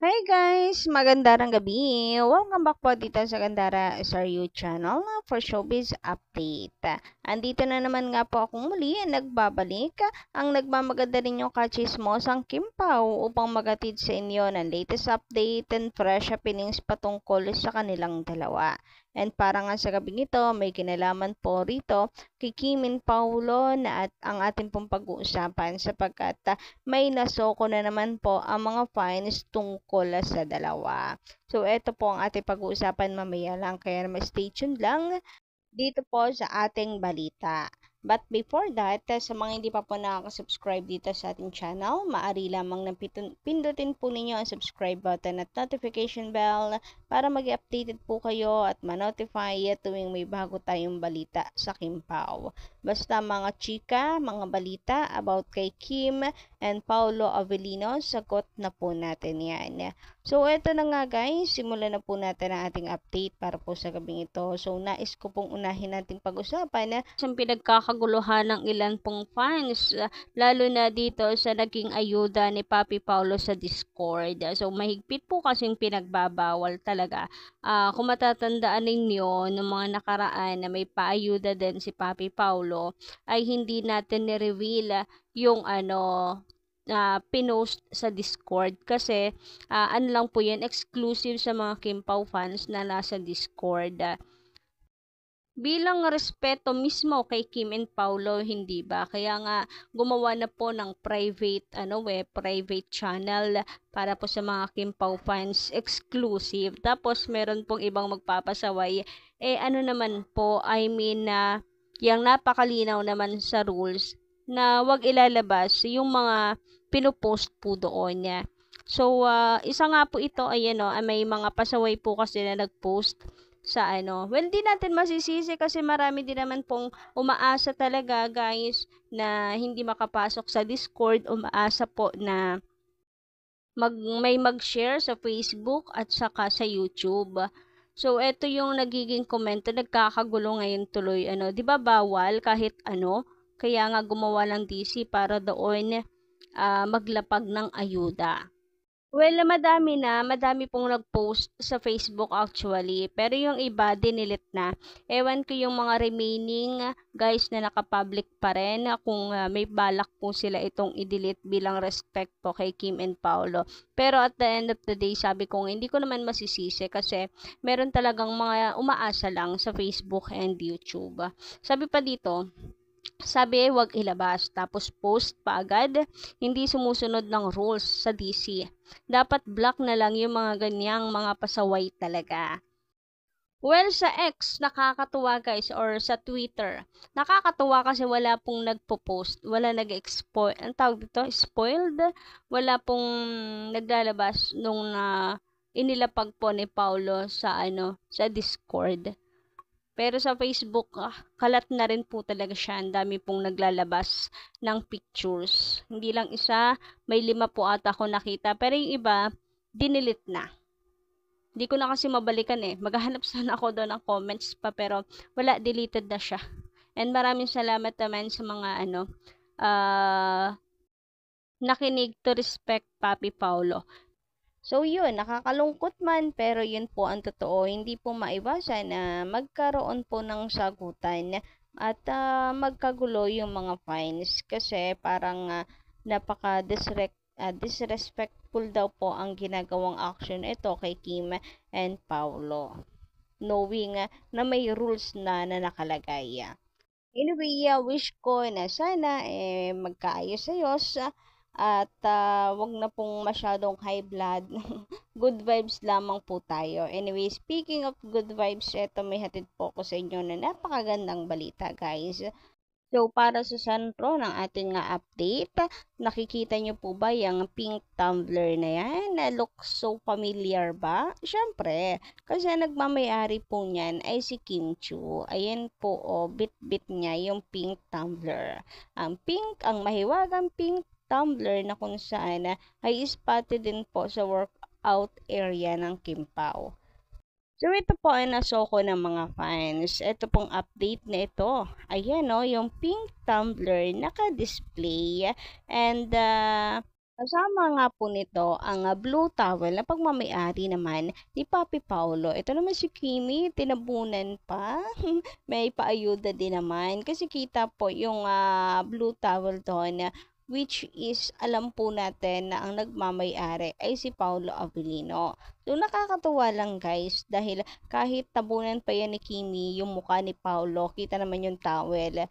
Hi guys! Magandang gabi! Welcome back po dito sa Gandara SRU channel for Showbiz Update. Andito na naman nga po akong muli nagbabalik ang nagmamaganda ninyong kachismosang Kim Pao upang magatid sa inyo ng latest update and fresh happenings patungkol sa kanilang dalawa. And para nga sa gabing ito, may kinalaman po rito kay Kim and Paulo na ang ating pong pag-uusapan sapagkat may nasoko na naman po ang mga fines tungkol sa dalawa. So, ito po ang ating pag-uusapan mamaya lang. Kaya naman stay tuned lang dito po sa ating balita. But before that, sa mga hindi pa po nakaka-subscribe dito sa ating channel, maaari lamang na pindutin po ninyo ang subscribe button at notification bell para mag-updated po kayo at ma-notify tuwing may bago tayong balita sa Kim Pao. Basta mga chika, mga balita about kay Kim and Paulo Avellino, sagot na po natin yan. So, eto na nga guys, simulan na po natin ang ating update para po sa gabing ito. So, nais ko pong unahin nating pag-usapan sa pinagkakaguluhan ng ilan pong fans, lalo na dito sa naging ayuda ni Papi Paulo sa Discord. So, mahigpit po kasing pinagbabawal talaga. Kung matatandaan ninyo, ng mga nakaraan na may paayuda din si Papi Paulo, ay hindi natin ni-reveal yung pinost sa Discord kasi ano lang po yan, exclusive sa mga Kim Pao fans na nasa Discord. Bilang respeto mismo kay Kim and Paulo, hindi ba? Kaya nga gumawa na po ng private channel para po sa mga Kim Pao fans, exclusive. Tapos meron pong ibang magpapasaway. Ano naman po, yung napakalinaw naman sa rules na wag ilalabas yung mga pinopost po doon niya. So, isa nga po ito, may mga pasaway po kasi na nagpost sa well, di natin masisisi kasi marami din naman pong umaasa talaga guys na hindi makapasok sa Discord, umaasa po na may mag-share sa Facebook at saka sa YouTube. So, ito yung nagiging komento, nagkakagulo ngayon tuloy, di ba bawal kahit kaya nga gumawa ng DC para doon maglapag ng ayuda. Well, madami pong nag-post sa Facebook actually, pero yung iba dinilit na. Ewan ko yung mga remaining guys na naka-public pa rin kung may balak po sila itong i-delete bilang respect po kay Kim and Paulo. Pero at the end of the day, sabi ko hindi ko naman masisisi kasi meron talagang mga umaasa lang sa Facebook and YouTube. Sabi pa dito, wag ilabas tapos post pa agad, hindi sumusunod ng rules sa DC. Dapat block na lang yung mga ganyang mga pasaway talaga. Well, sa X, nakakatuwa guys, or sa Twitter, nakakatuwa kasi wala pong nagpo-post, wala nag-exploit, ang tawag dito, spoiled, wala pong naglalabas nung inilapag po ni Paulo sa Discord. Pero sa Facebook, kalat na rin po talaga siya. Ang dami pong naglalabas ng pictures. Hindi lang isa, may 5 po ata ako nakita. Pero yung iba, dinilit na. Hindi ko na kasi mabalikan Maghahanap sana ako doon ng comments pa pero wala, deleted na siya. And maraming salamat naman sa mga nakinig to respect Papi Paulo. So yun, nakakalungkot man pero yun po ang totoo. Hindi po maiwasan na magkaroon po ng sagutan at magkagulo yung mga fines kasi parang disrespectful daw po ang ginagawang action ito kay Kim and Paulo. Knowing na may rules na nakalagay. Anyway, wish ko na sana magkaayos-ayos at wag na pong masyadong high blood. Good vibes lamang po tayo. Anyway, speaking of good vibes, eto may hatid po ko sa inyo na napakagandang balita guys. So, para sa sentro ng ating update, nakikita nyo po ba yung pink tumbler na yan? Looks so familiar ba? Siyempre, kasi nagmamayari po niyan ay si Kim Chu. Ayan po, bit-bit niya yung pink tumbler. Ang mahiwagang pink tumbler na kung saan ay spotted din po sa workout area ng Kim Pao. So, ito po ay nasoko ng mga fans. Ito pong update na ito. Ayan yung pink tumbler naka-display. And, Kasama nga po nito ang Blue Towel na pagmamay-ari naman ni Papi Paolo. Ito naman si Kimi, tinabunan pa. May paayuda din naman kasi kita po yung Blue Towel doon, which is alam po natin na ang nagmamay-ari ay si Paolo Avellino. So nakakatuwa lang guys dahil kahit tabunan pa yan ni Kimi yung mukha ni Paolo, kita naman yung towel.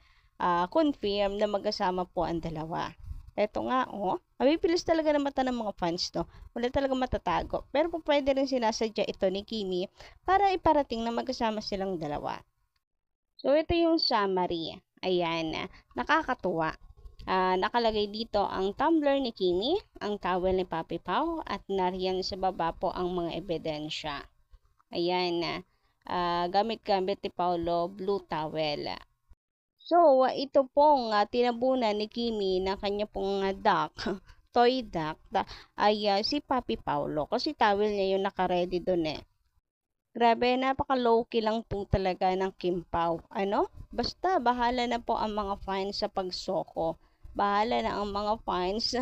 Confirm na magkasama po ang dalawa. Eto nga, oh. Mabibilis talaga na mata ng mga fans, no? Wala talaga matatago. Pero po pwede rin sinasadya ito ni Kimi para iparating na magkasama silang dalawa. So, ito yung summary. Ayan, nakakatuwa. Nakalagay dito ang tumbler ni Kimi, ang towel ni Papi Pao, at nariyan sa baba po ang mga ebidensya. Ayan, gamit-gamit ni Paulo, blue towel. So, ito pong tinabunan ni Kimi na kanya pong duck, toy duck, ay si Papi Paulo. Kasi towel niya yung naka-ready dun eh. Grabe, napaka-low-key lang po talaga ng Kim Pao. Ano? Basta, bahala na po ang mga fans sa pagsoko. Bahala na ang mga fans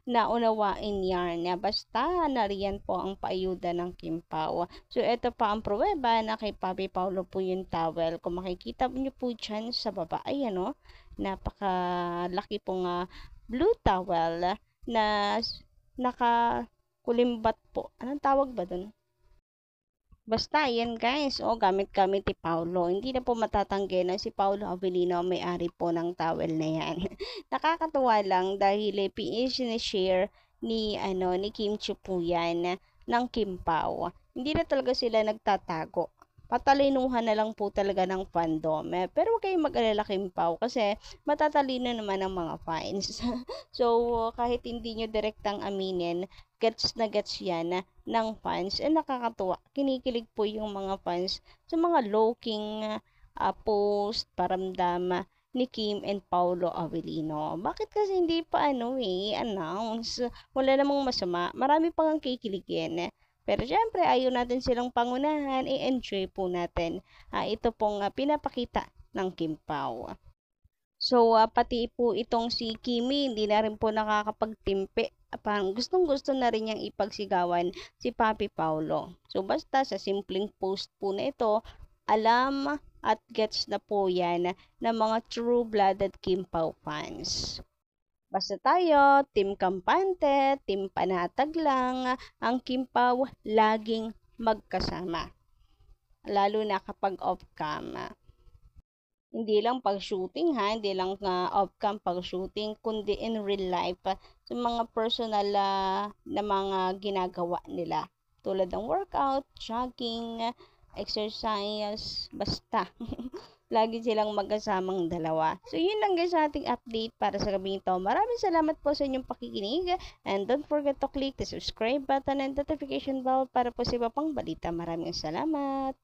na unawain yan. Basta, nariyan po ang paayuda ng Kim Pao. So, ito pa ang pruweba na kay Papi Paulo po yung towel. Kung makikita niyo po dyan sa baba, ayan o, napakalaki pong blue towel na nakakulimbat po. Anong tawag ba dun? Basta, yan guys. O, gamit-gamit ni Paulo. Hindi na po matatanggi na si Paulo Avellino ang may-ari po ng towel na yan. Nakakatuwa lang dahil share ni Kim Chiu po yan ng Kim Pao. Hindi na talaga sila nagtatago. Patalinuhan na lang po talaga ng fandom. Pero huwag kayong mag-alala Kim Pao kasi matatalino naman ang mga fans. So, kahit hindi nyo direktang aminin, gets na gets yan ng fans. Nakakatuwa. Kinikilig po yung mga fans sa mga low-king post, paramdam ni Kim and Paulo Avellino. Bakit kasi hindi pa announce? Wala namang masama. Marami pang ang kikiligin. Pero syempre, ayaw natin silang pangunahan. I-enjoy po natin. Ito pong pinapakita ng Kim Pao. So, pati po itong si Kimi, hindi na rin po nakakapagtimpi. Parang gustong-gusto na rin niyang ipagsigawan si Papi Paulo. So, basta sa simpleng post po na ito, alam at gets na po yan ng mga true-blooded Kim Pao fans. Basta tayo, Team Kampante, Team Panatag lang, ang Kim Pao laging magkasama. Lalo na kapag off-cam. Hindi lang pag-shooting hindi lang off-cam pag-shooting, kundi in real life, sa mga personal na mga ginagawa nila. Tulad ng workout, jogging, exercise, basta. Lagi silang magkasamang dalawa. So, yun lang guys sa ating update para sa gabing ito. Maraming salamat po sa inyong pakikinig. And don't forget to click the subscribe button and notification bell para po sa iba pang balita. Maraming salamat.